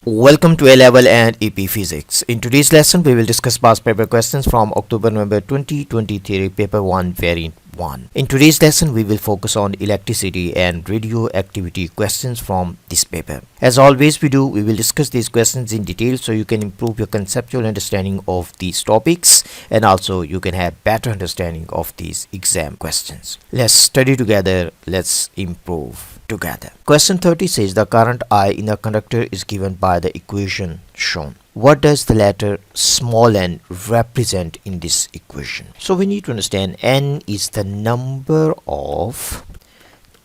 Welcome to A Level and EP Physics. In today's lesson, we will discuss past paper questions from October-November 2023, Paper 1, Variant 1. In today's lesson, we will focus on electricity and radioactivity questions from this paper. As always we do, we will discuss these questions in detail so you can improve your conceptual understanding of these topics and also you can have better understanding of these exam questions. Let's study together, let's improve together. Question 30 says the current I in a conductor is given by the equation shown. What does the letter small n represent in this equation? So we need to understand n is the number of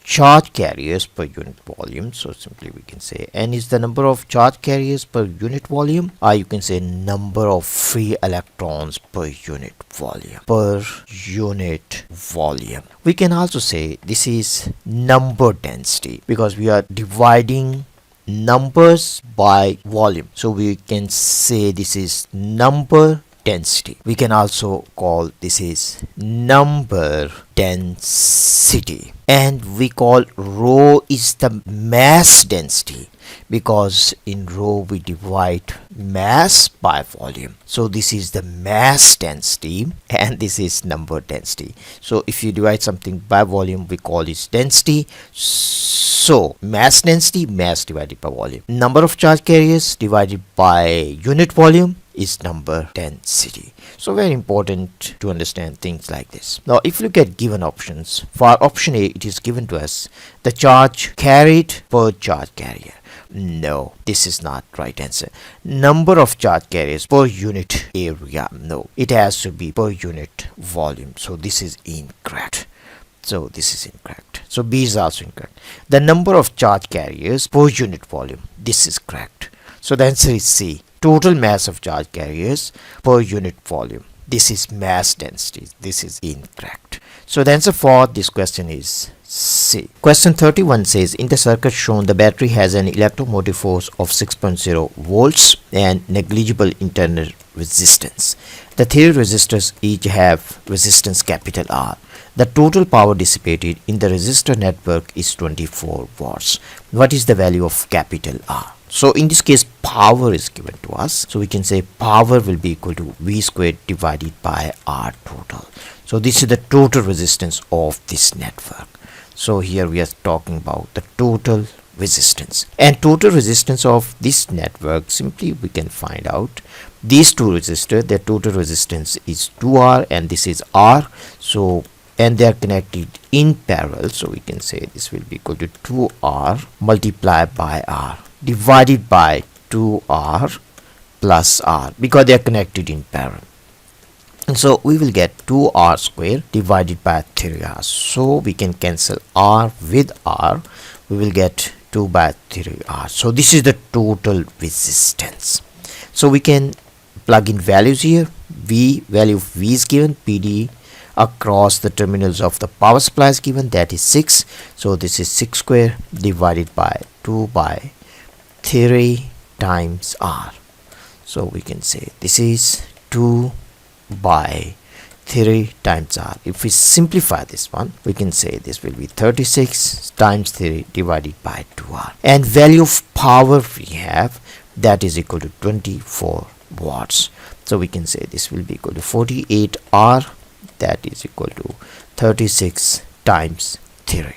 charge carriers per unit volume. So simply we can say n is the number of charge carriers per unit volume, or you can say number of free electrons per unit volume. We can also say this is number density because we are dividing numbers by volume. So we can say this is number density. We can also call this is number density, and we call rho is the mass density because in rho we divide mass by volume. So this is the mass density and this is number density. So if you divide something by volume, we call it density. So mass density, mass divided by volume. Number of charge carriers divided by unit volume is number density. So very important to understand things like this. Now if you look at given options, for option A it is given to us the charge carried per charge carrier. No, this is not right answer. Number of charge carriers per unit area. No, it has to be per unit volume. So this is incorrect. So this is incorrect. So B is also incorrect. The number of charge carriers per unit volume. This is correct. So the answer is C. Total mass of charge carriers per unit volume. This is mass density. This is incorrect. So the answer for this question is C. Question 31 says in the circuit shown the battery has an electromotive force of 6.0 volts and negligible internal resistance. The three resistors each have resistance capital R. The total power dissipated in the resistor network is 24 watts. What is the value of capital R? So in this case power is given to us. So we can say power will be equal to V squared divided by R total. So this is the total resistance of this network. So here we are talking about the total resistance, and total resistance of this network simply we can find out these two resistors, their total resistance is 2R and this is R. So and they are connected in parallel, so we can say this will be equal to 2R multiplied by R divided by 2R plus R because they are connected in parallel. And so we will get 2R square divided by 3R. So we can cancel R with R. We will get 2 by 3R. So this is the total resistance. So we can plug in values here. Value of V is given. PD across the terminals of the power supply is given, that is 6. So this is 6 square divided by 2 by 3 times R. So we can say this is 2 by 3 times R. If we simplify this one, we can say this will be 36 times 3 divided by 2R. And value of power we have, that is equal to 24 watts. So we can say this will be equal to 48R, that is equal to 36 times 3.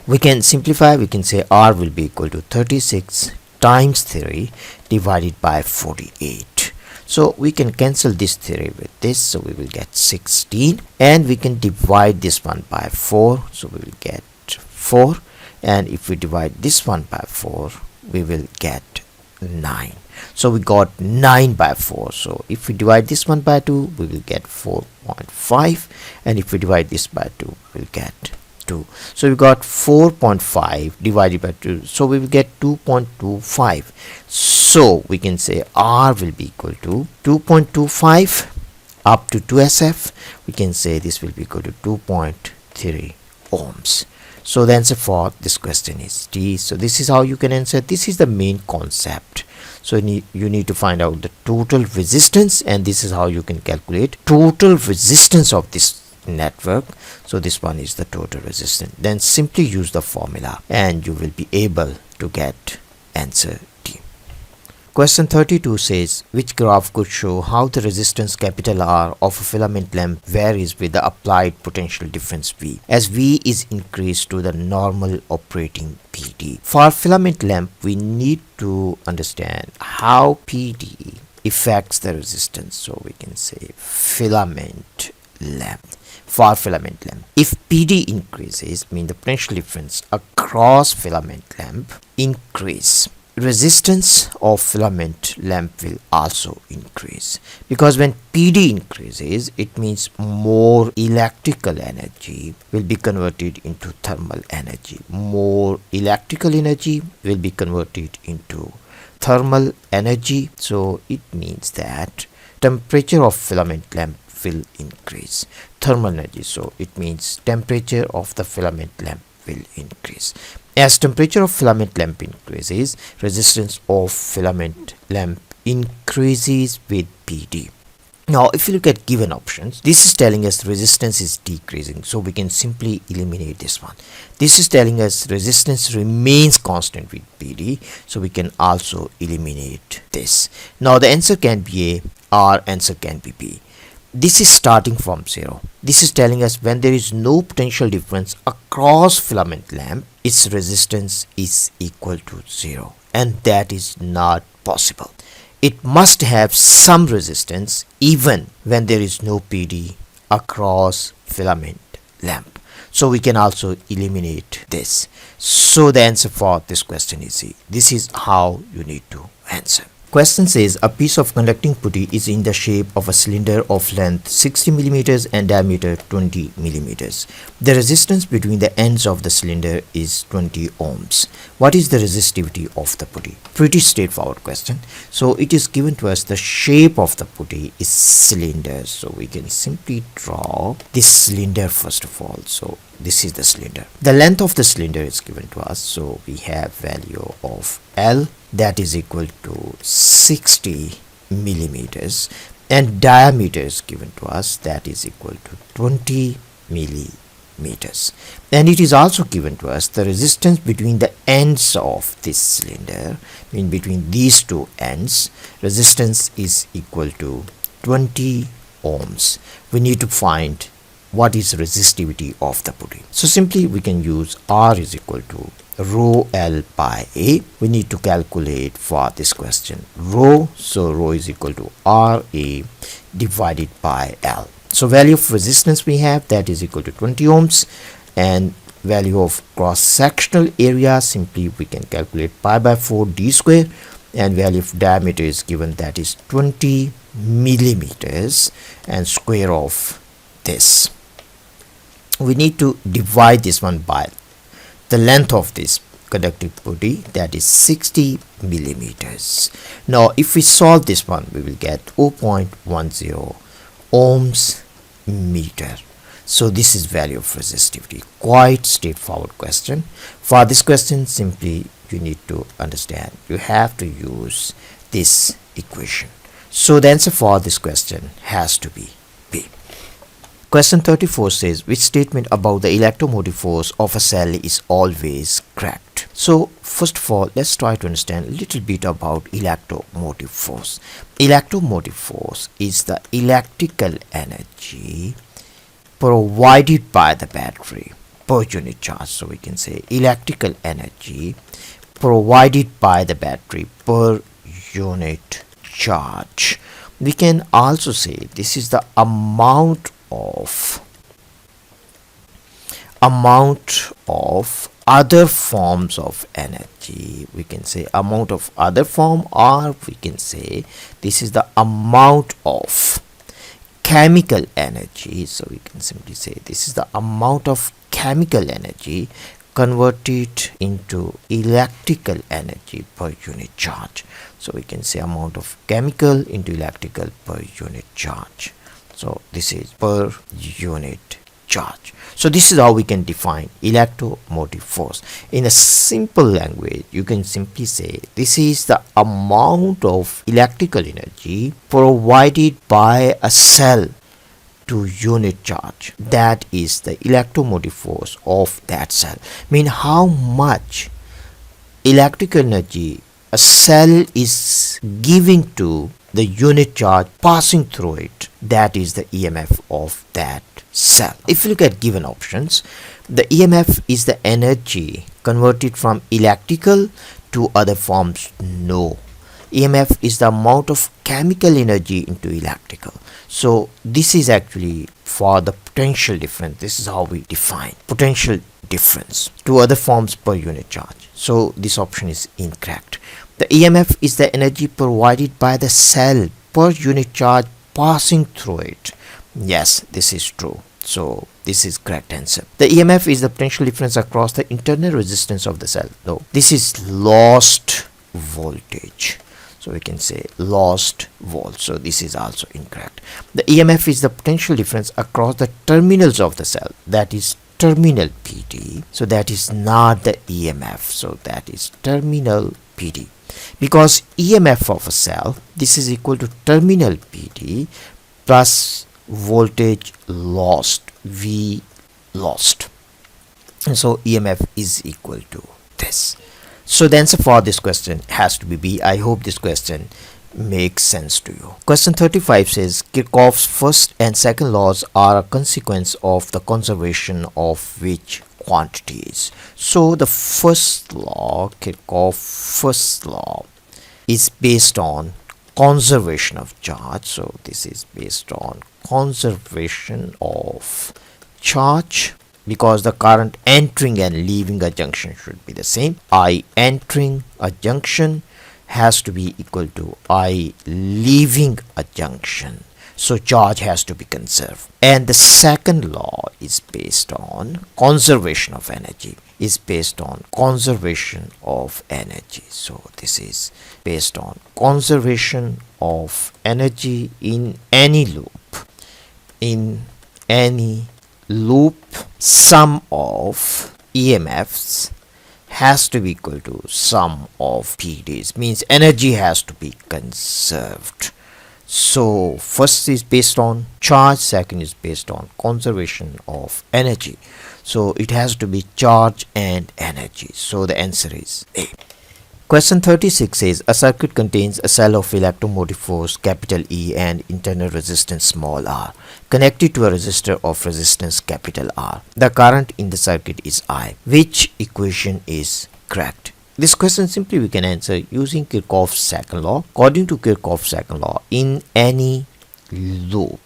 We can simplify, we can say R will be equal to 36 times 3 divided by 48. So we can cancel this 3 with this, so we will get 16, and we can divide this one by 4, so we will get 4, and if we divide this one by 4 we will get 9. So we got 9 by 4. So if we divide this one by 2 we will get 4.5, and if we divide this by 2 we'll get 2. So we got 4.5 divided by 2, so we will get 2.25. So we can say R will be equal to 2.25 up to 2SF. We can say this will be equal to 2.3 ohms. So the answer for this question is D. So this is how you can answer. This is the main concept. So you need to find out the total resistance, and this is how you can calculate total resistance of this network. So this one is the total resistance. Then simply use the formula and you will be able to get answer D. Question 32 says, which graph could show how the resistance capital R of a filament lamp varies with the applied potential difference V as V is increased to the normal operating PD. For filament lamp, we need to understand how PD affects the resistance. So we can say filament lamp. For filament lamp, if PD increases, mean the potential difference across filament lamp increase, resistance of filament lamp will also increase, because when PD increases, it means more electrical energy will be converted into thermal energy. More electrical energy will be converted into thermal energy. So it means that temperature of filament lamp will increase. Thermal energy, so it means temperature of the filament lamp will increase. As temperature of filament lamp increases, resistance of filament lamp increases with PD. Now if you look at given options, this is telling us resistance is decreasing, so we can simply eliminate this one. This is telling us resistance remains constant with PD, so we can also eliminate this. Now the answer can be A or answer can be B. This is starting from 0. This is telling us when there is no potential difference across filament lamp, its resistance is equal to 0, and that is not possible. It must have some resistance even when there is no PD across filament lamp. So we can also eliminate this. So the answer for this question is C. This is how you need to answer. Question says, a piece of conducting putty is in the shape of a cylinder of length 60 mm and diameter 20 mm. The resistance between the ends of the cylinder is 20 ohms. What is the resistivity of the putty? Pretty straightforward question. So it is given to us the shape of the putty is cylinder. So we can simply draw this cylinder first of all. So this is the cylinder. The length of the cylinder is given to us. So we have value of L, that is equal to 60 millimeters, and diameter is given to us, that is equal to 20 millimeters. And it is also given to us the resistance between the ends of this cylinder, mean between these two ends, resistance is equal to 20 ohms. We need to find what is resistivity of the putty. So simply we can use R is equal to rho L by A. We need to calculate for this question rho. So rho is equal to RA divided by L. So value of resistance we have, that is equal to 20 ohms, and value of cross sectional area, simply we can calculate pi by 4 d square, and value of diameter is given, that is 20 millimeters, and square of this. We need to divide this one by the length of this conductive putty, that is 60 millimeters. Now if we solve this one, we will get 0.10 ohms meter. So this is value of resistivity. Quite straightforward question. For this question, simply you need to understand, you have to use this equation. So the answer for this question has to be B. Question 34 says, which statement about the electromotive force of a cell is always correct? So first of all, let's try to understand a little bit about electromotive force. Electromotive force is the electrical energy provided by the battery per unit charge. So we can say electrical energy provided by the battery per unit charge. We can also say this is the amount of other forms of energy. We can say amount of other form, or we can say this is the amount of chemical energy. So we can simply say this is the amount of chemical energy converted into electrical energy per unit charge. So we can say amount of chemical into electrical per unit charge. So this is per unit charge. So this is how we can define electromotive force. In a simple language, you can simply say this is the amount of electrical energy provided by a cell to unit charge. That is the electromotive force of that cell. Mean how much electrical energy a cell is giving to the unit charge passing through it, that is the EMF of that cell. If you look at given options, the EMF is the energy converted from electrical to other forms. No. EMF is the amount of chemical energy into electrical. So this is actually for the potential difference. This is how we define potential difference to other forms per unit charge. So this option is incorrect. The EMF is the energy provided by the cell per unit charge passing through it. Yes, this is true. So this is correct answer. The EMF is the potential difference across the internal resistance of the cell. No, this is lost voltage. So we can say lost volt. So this is also incorrect. The EMF is the potential difference across the terminals of the cell. That is terminal PD. So that is not the EMF. So that is terminal PD. Because EMF of a cell, this is equal to terminal PD plus voltage lost, V lost. And so EMF is equal to this. So the answer for this question has to be B. I hope this question makes sense to you. Question 35 says Kirchhoff's first and second laws are a consequence of the conservation of which quantities. So the first law, Kirchhoff's first law, is based on conservation of charge. So this is based on conservation of charge, because the current entering and leaving a junction should be the same. I entering a junction has to be equal to I leaving a junction. So charge has to be conserved. And the second law is based on conservation of energy. Is based on conservation of energy. So this is based on conservation of energy in any loop. In any loop, sum of EMFs has to be equal to sum of PDs, means energy has to be conserved. So first is based on charge, second is based on conservation of energy. So it has to be charge and energy. So the answer is A. Question 36 says a circuit contains a cell of electromotive force capital E and internal resistance small r connected to a resistor of resistance capital R. The current in the circuit is I. Which equation is correct? This question simply we can answer using Kirchhoff's second law. According to Kirchhoff's second law, in any loop,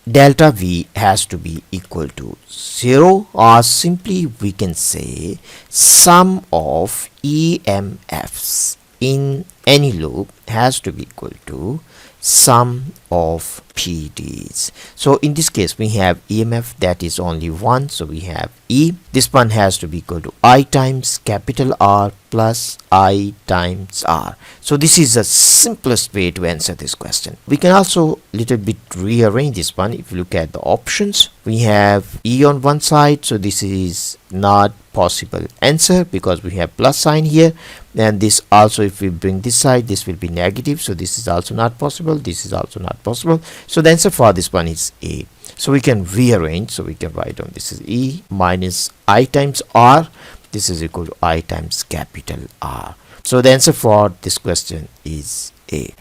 delta V has to be equal to 0, or simply we can say sum of EMFs in any loop has to be equal to sum of PDs. So in this case we have EMF that is only one, so we have E. This one has to be equal to I times capital R plus I times R. So this is the simplest way to answer this question. We can also little bit rearrange this one. If you look at the options, we have E on one side, so this is not possible answer because we have plus sign here, and this also, if we bring this side, this will be negative, so this is also not possible, this is also not possible. So the answer for this one is A. So we can rearrange, so we can write down this is E minus I times R, this is equal to I times capital R. So the answer for this question is A.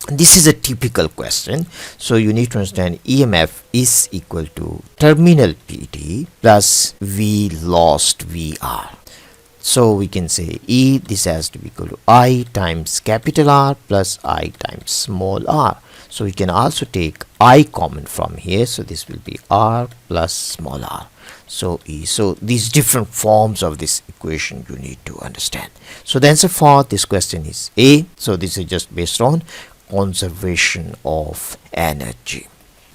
This is a typical question, so you need to understand EMF is equal to terminal PD plus V lost VR. So we can say E, this has to be equal to I times capital R plus I times small r. So we can also take I common from here, so this will be R plus small r. So E. So these different forms of this equation you need to understand. So the answer for this question is A. So this is just based on conservation of energy.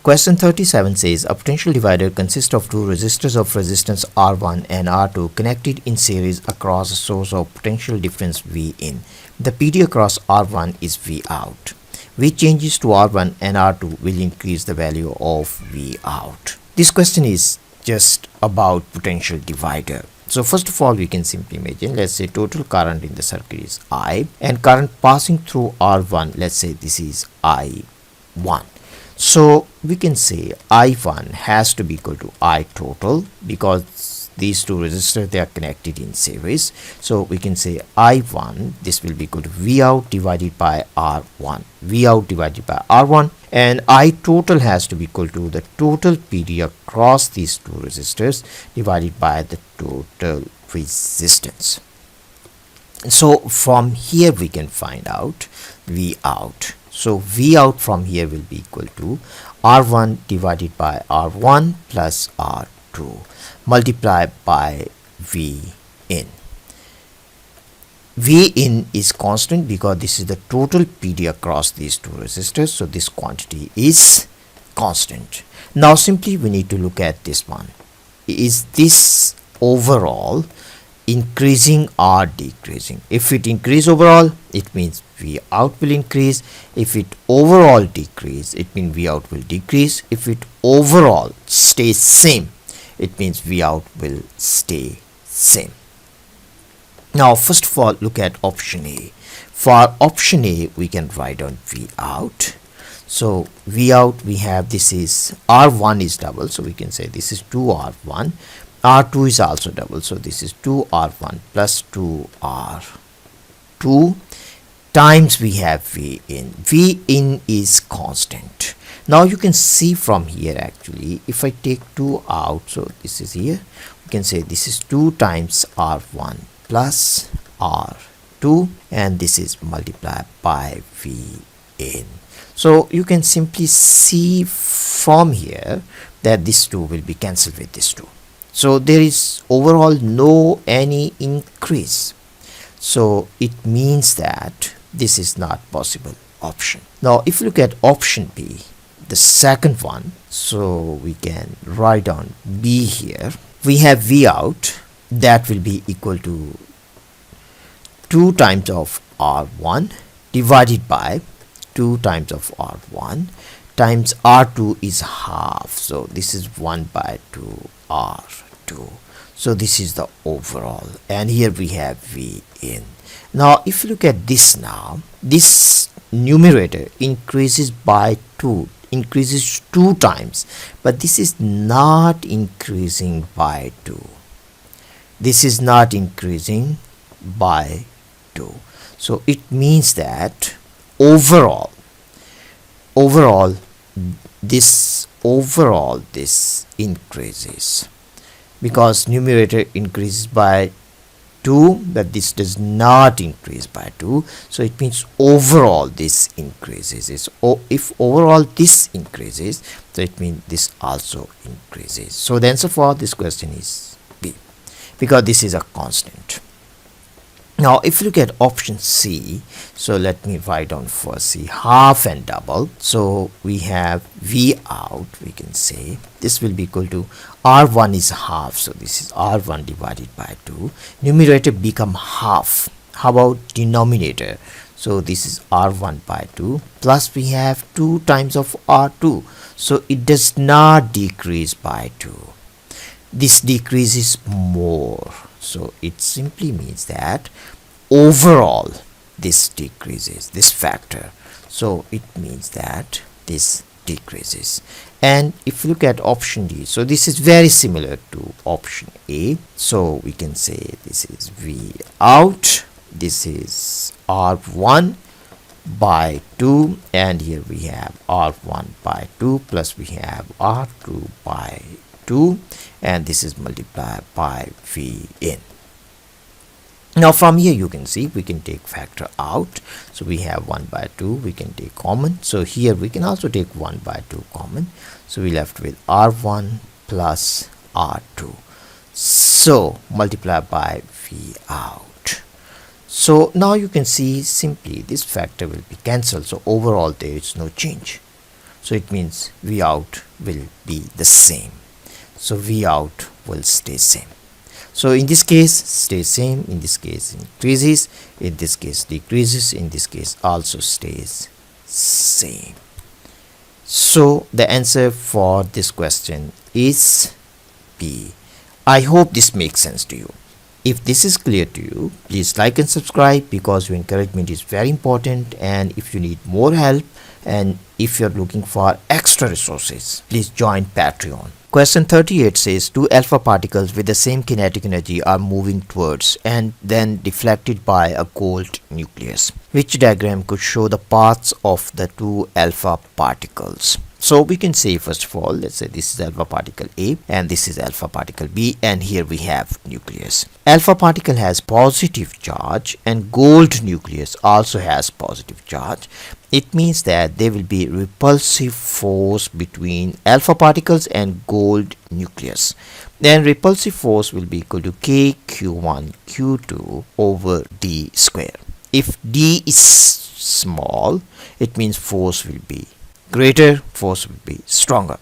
Question 37 says a potential divider consists of two resistors of resistance R1 and R2 connected in series across a source of potential difference V in. The PD across R1 is V out. Which changes to R1 and R2 will increase the value of V out. This question is just about potential divider. So first of all, we can simply imagine, let's say total current in the circuit is I, and current passing through R1, let's say this is I1. So we can say I1 has to be equal to I total, because these two resistors, they are connected in series. So we can say I1, this will be equal to V out divided by R1, V out divided by R1, and I total has to be equal to the total PD across these two resistors divided by the total resistance. So from here we can find out V out. So V out from here will be equal to R1 divided by R1 plus R2 multiplied by V in. V in is constant because this is the total PD across these two resistors, so this quantity is constant. Now simply we need to look at this one. Is this overall increasing or decreasing? If it increase overall, it means V out will increase. If it overall decrease, it means V out will decrease. If it overall stays same, it means V out will stay same. Now first of all, look at option A. For option A, we can write down V out. So V out, we have, this is R1 is double, so we can say this is 2R1. R2 is also double, so this is 2R1 plus 2R2 times we have V in. V in is constant. Now you can see from here, actually, if I take 2 out, so this is here, we can say this is 2 times R1 plus R2, and this is multiplied by V in. So you can simply see from here that this 2 will be cancelled with this 2. So there is overall no any increase. So it means that this is not possible option. Now if you look at option B, the second one, so we can write down B here. We have V out, that will be equal to 2 times of R1 divided by 2 times of R1 times R2 is half, so this is 1 by 2 R2. So this is the overall, and here we have V in. Now if you look at this, now this numerator increases by 2, increases 2 times, but this is not increasing by 2. This is not increasing by 2. So it means that overall this increases because numerator increases by 2, but this does not increase by 2, so it means overall this increases. If overall this increases, so it means this also increases. So the answer for this question is B, because this is a constant. Now if you look at option C, so let me write down for C, half and double. So we have V out, we can say this will be equal to R1 is half, so this is R1 divided by 2. Numerator become half. How about denominator? So this is R1 by 2 plus we have 2 times of R2, so it does not decrease by 2. This decreases more, so it simply means that overall this decreases, this factor, so it means that this decreases. And if you look at option D, so this is very similar to option A, so we can say this is V out, this is R1 by 2, and here we have R1 by 2 plus we have R2 by 2, and this is multiplied by V in. Now from here you can see we can take factor out, so we have 1 by 2, we can take common, so here we can also take 1 by 2 common, so we left with R1 plus R2, so multiply by V out. So now you can see simply this factor will be cancelled, so overall there is no change, so it means V out will be the same, so V out will stay same. So in this case stays same, in this case increases, in this case decreases, in this case also stays same. So the answer for this question is B. I hope this makes sense to you. If this is clear to you, please like and subscribe, because your encouragement is very important. And if you need more help, and if you're looking for extra resources, please join Patreon. Question 38 says two alpha particles with the same kinetic energy are moving towards and then deflected by a gold nucleus. Which diagram could show the paths of the two alpha particles? So we can say, first of all, let's say this is alpha particle A and this is alpha particle B, and here we have nucleus. Alpha particle has positive charge and gold nucleus also has positive charge. It means that there will be repulsive force between alpha particles and gold nucleus. Then repulsive force will be equal to KQ1 Q2 over D square. If D is small, it means force will be greater, force will be stronger.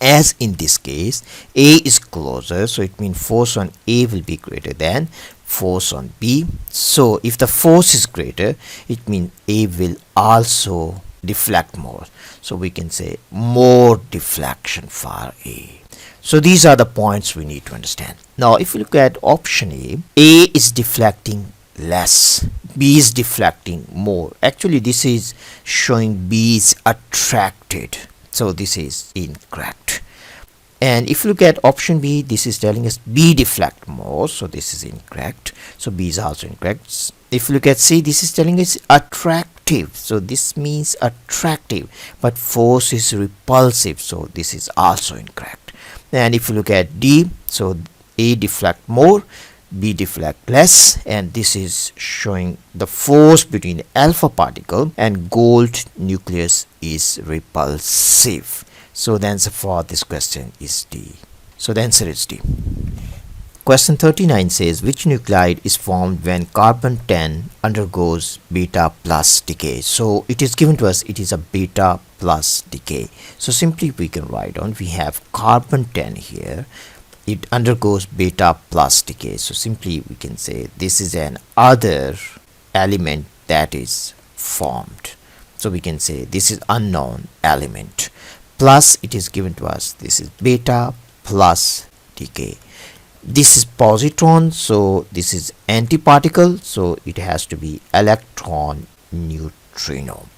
As in this case, A is closer, so it means force on A will be greater than force on B. So if the force is greater, it means A will also deflect more. So we can say more deflection for A. So these are the points we need to understand. Now if you look at option A is deflecting less, B is deflecting more. Actually this is showing B is attracted, so this is incorrect. And if you look at option B, this is telling us B deflect more, so this is incorrect, so B is also incorrect. If you look at C, this is telling us attractive, so this means attractive, but force is repulsive, so this is also incorrect. And if you look at D, so A deflect more, B deflect less, and this is showing the force between alpha particle and gold nucleus is repulsive. So the answer for this question is D. So the answer is D. Question 39 says which nuclide is formed when carbon 10 undergoes beta plus decay. So it is given to us, it is a beta plus decay. So simply we can write on, we have carbon 10 here, it undergoes beta plus decay. So simply we can say this is an other element that is formed. So we can say this is unknown element. Plus it is given to us, this is beta plus decay. This is positron, so this is antiparticle, so it has to be electron neutrino.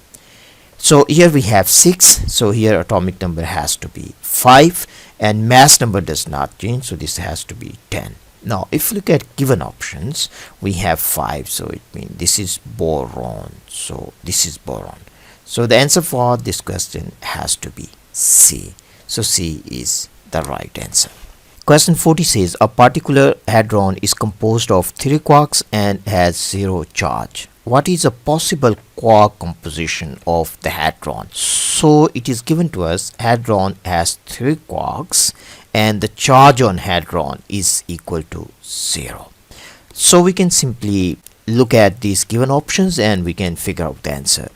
So here we have 6, so here atomic number has to be 5 and mass number does not change, so this has to be 10. Now if you look at given options, we have 5, so it means this is boron, so this is boron. So the answer for this question has to be C. So C is the right answer. Question 40 says a particular hadron is composed of 3 quarks and has 0 charge. What is a possible quark composition of the hadron? So it is given to us hadron has 3 quarks and the charge on hadron is equal to 0. So we can simply look at these given options and we can figure out the answer.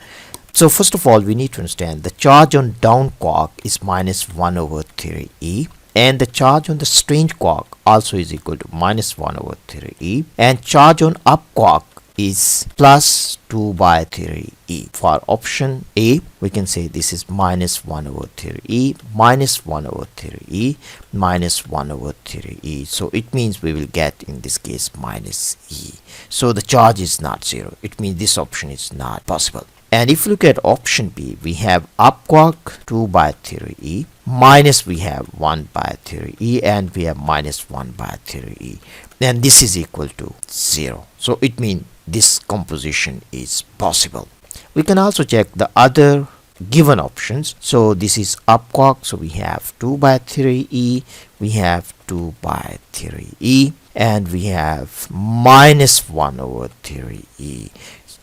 So first of all, we need to understand the charge on down quark is minus 1 over 3e, and the charge on the strange quark also is equal to minus 1 over 3e, and charge on up quark is plus 2 by 3e. For option A, we can say this is minus 1 over 3e, minus 1 over 3e, minus 1 over 3e. So it means we will get in this case minus e. So the charge is not 0. It means this option is not possible. And if you look at option B, we have up quark 2 by 3e, minus we have 1 by 3e, and we have minus 1 by 3e. And this is equal to 0. So it means this composition is possible. We can also check the other given options. So this is up quark, so we have 2 by 3e, we have 2 by 3e, and we have minus 1 over 3e.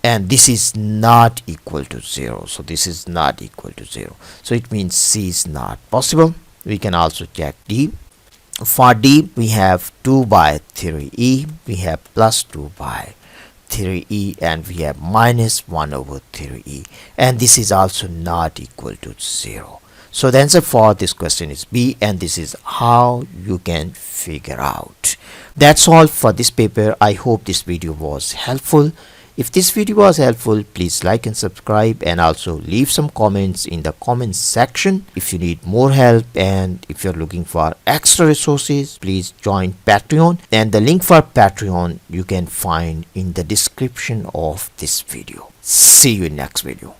And this is not equal to 0, so this is not equal to 0, so it means C is not possible. We can also check D. For D, we have 2 by 3e, we have plus 2 by 3e, and we have minus 1 over 3e, and this is also not equal to 0. So the answer for this question is B, and this is how you can figure out. That's all for this paper. I hope this video was helpful. If this video was helpful, please like and subscribe, and also leave some comments in the comments section. If you need more help and if you're looking for extra resources, please join Patreon, and the link for Patreon you can find in the description of this video. See you in next video.